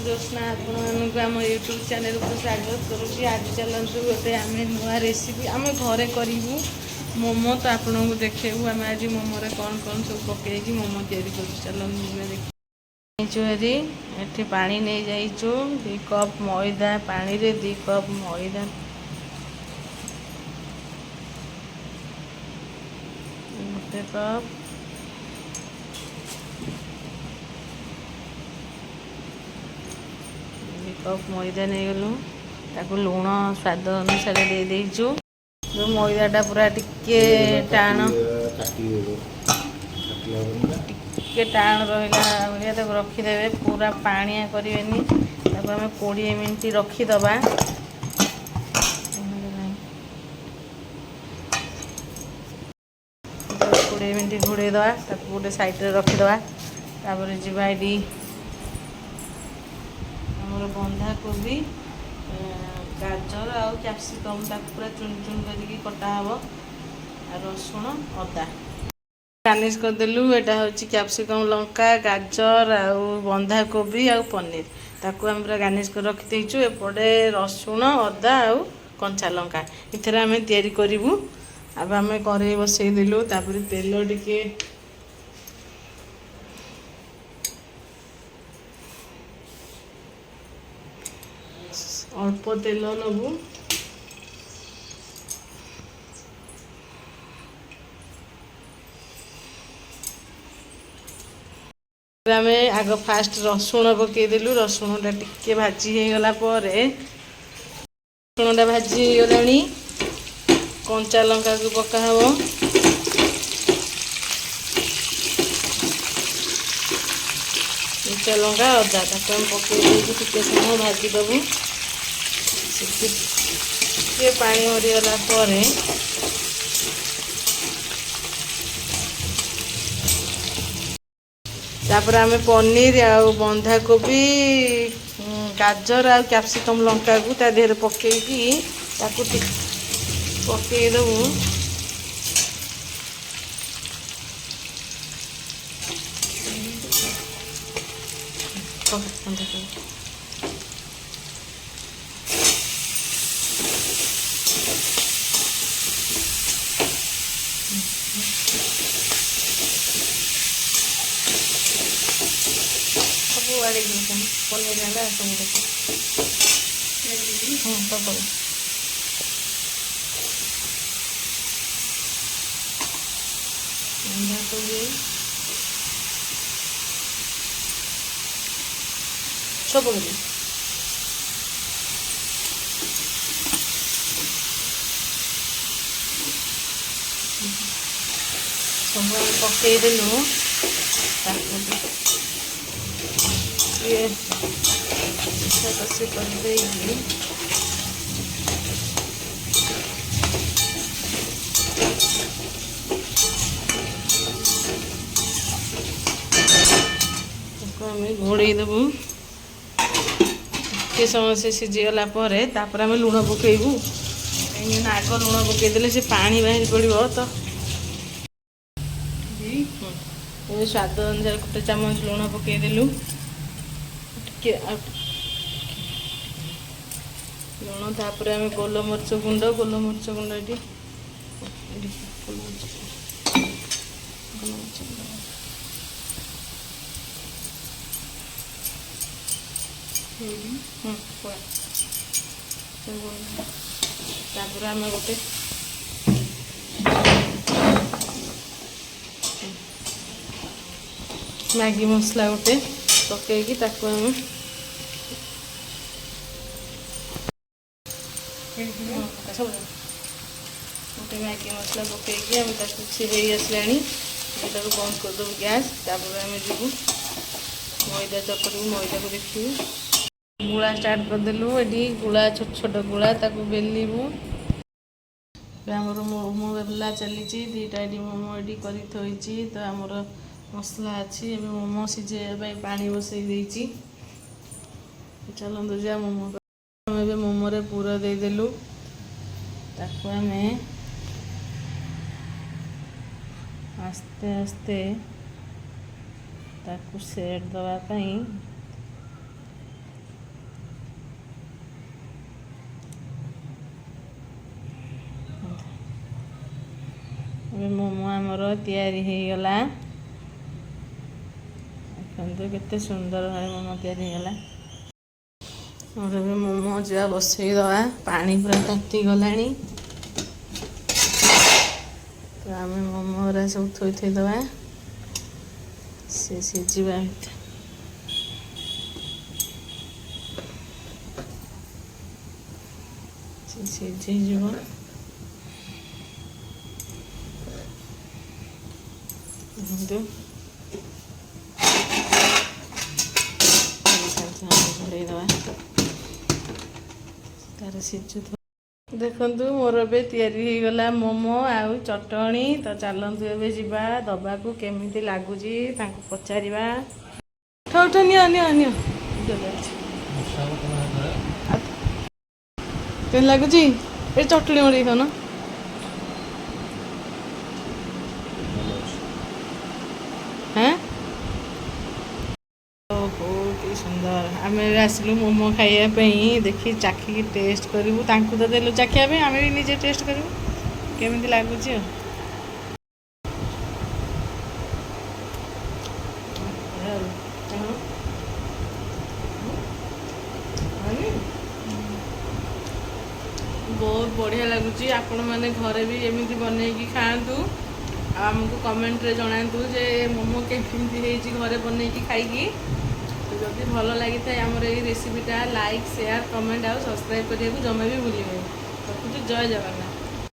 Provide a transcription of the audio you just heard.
ज्योत्ना आपको आम YouTube channel को स्वागत करुँगी। आज चलतु गोटे आम नुआ रेसिपी आम घरे करूँ मोमो। तो आपको देखू आम आज मोमोरे कौन कौन सब पकई मोमो तैयारी कर चलते देखिए। एठी पानी नहीं जाइचु 2 कप मैदा पानी रे 2 कप मैदा गोटे कप कप मैदा नहीं गलु ताको लुण स्वाद अनुसार दे देइचु। जो मैदाटा पूरा टिके टाण रहा भाया तक रखीदे पूरा पानिया करें ताको आम 20 मिनट रखीदबा। 20 मिनट घोड़ेदवा ताको गोटे साइड रखीदबा। तापर जीवा बंधा कोबी गाजर आउ कैप्सिकम पूरा चुन चुन करके कटा हम रसुण अदा गार्निश करदेलु। यहाँ हूँ कैप्सिकम लंका गाजर आउ बंधा कोबी आउ पनीर ताको हम पूरा गार्निश कर रखीदेचु। एपटे रसुण अदा आउ कंचा लंका इथर आम तैयारी करूँ। अब आम कड़े बसईदेलु तापर तेल टिके अल्प तेल नबू आम आग फास्ट रसुण पकईदेलु। रसुणटा टिके भाजी होगला रसुणटा भाजी होगला कंचा लंका को पका हम कंचा लंका अदा ताको हम पकई टिके समय भाजीदेबू। टे पानी मरीगला तापर आम पनीर आउ बंधा कोबी गाजर आउ कैप्सिकम लंका को ता देहरे पकईकी ताकू पकईदेबू। पनीर है सब सब सब पकईदेलु कसी कर घोड़े देबू। के समय से सीझीगला आम लुण पकेबू कहीं आग लुण पकईदे से पानी बाहरी पड़ो। तो स्वाद अनुसार गोटे चामच लुण पकईदेलु लुण। तापर आम गोलमरीच गुंड ये तापर आम गोटे मैगी मसला गोटे पकईकी ताको आम गोटे मैगी मसला पकईकी आम सिझे आसला बंद करदेबू गैस। तापर आम जीवु मैदा चकटू मैदा को देखू गुला स्टार्ट करदेलु। ये गुला छोट छोट गुला ताको बेलू आमर मोमो बेला चली 2टा मोमो ये कर तो आमर मसला अच्छी ए मोमो सीझे पानी बसई देती। चलते जा मोमो आम मोमो रे पूरा देदेलु ताको आम आस्ते आस्ते ताकू सेट दवापाई ଏବେ ମୋମୋ ଆମର ତିଆରି ହେଇଗଲା। ଦେଖନ୍ତୁ କେତେ ସୁନ୍ଦର ଭାବେ ମୋମୋ ତିଆରି ହେଇଗଲା। ଆମର ଏବେ ମୋମୋ ଯିବା ବସେଇଦେବା। ପାଣି ପୁରା ତାତି ଗଲାଣି। ତ ଆମେ ମୋମୋ ଗୁରା ସବୁ ଥୋଇଦେବା ସେ ସିଝିବା ଭିତରେ। ସେ ସିଝିଯିବ। ଦେଖନ୍ତୁ ଘୋଡ଼େଇଦେବା ତାର ସିଝୁଥିବ। ଦେଖନ୍ତୁ ମୋର ଏବେ ତିଆରି ହେଇଗଲା ମୋମୋ ଆଉ ଚଟଣି। ତ ଚାଲନ୍ତୁ ଏବେ ଯିବା ଦବାକୁ କେମିତି ଲାଗୁଛି ତାଙ୍କୁ ପଚାରିବା। ଉଠ ଉଠ ନିଅ ନିଅ ନିଅ କେମିତି ଲାଗୁଛି? ଏ ଚଟଣି ମଡ଼େଇ ଖାଉନ। ହଁ ବହୁତ ସୁନ୍ଦର। ଆମେ ଏବେ ଆସିଲୁ ମୋମୋ ଖାଇବା ପାଇଁ। ଦେଖି ଚାଖିକି ଟେଷ୍ଟ କରିବୁ। ତାଙ୍କୁ ତ ଦେଲୁ ଚାଖିବା ପାଇଁ, ଆମେ ବି ନିଜେ ଟେଷ୍ଟ କରିବୁ କେମିତି ଲାଗୁଛି ଆଉ। ବହୁତ ବଢ଼ିଆ ଲାଗୁଛି। ଆପଣମାନେ ଘରେ ବି ଏମିତି ବନେଇକି ଖାଆନ୍ତୁ। ଆଉ ଆମକୁ କମେଣ୍ଟରେ ଜଣାନ୍ତୁ ଯେ ମୋମୋ କେମିତି ହେଇଛି ଘରେ ବନେଇକି ଖାଇକି। ଯଦି ଭଲ ଲାଗିଥାଏ ଆମର ଏଇ ରେସିପିଟା, ଲାଇକ୍ ସେୟାର କମେଣ୍ଟ ଆଉ ସବସ୍କ୍ରାଇବ୍ କରିବାକୁ ଜମା ବି ଭୁଲିବେନି। ରଖୁଛି। ଜୟ ଜଗନ୍ନାଥ।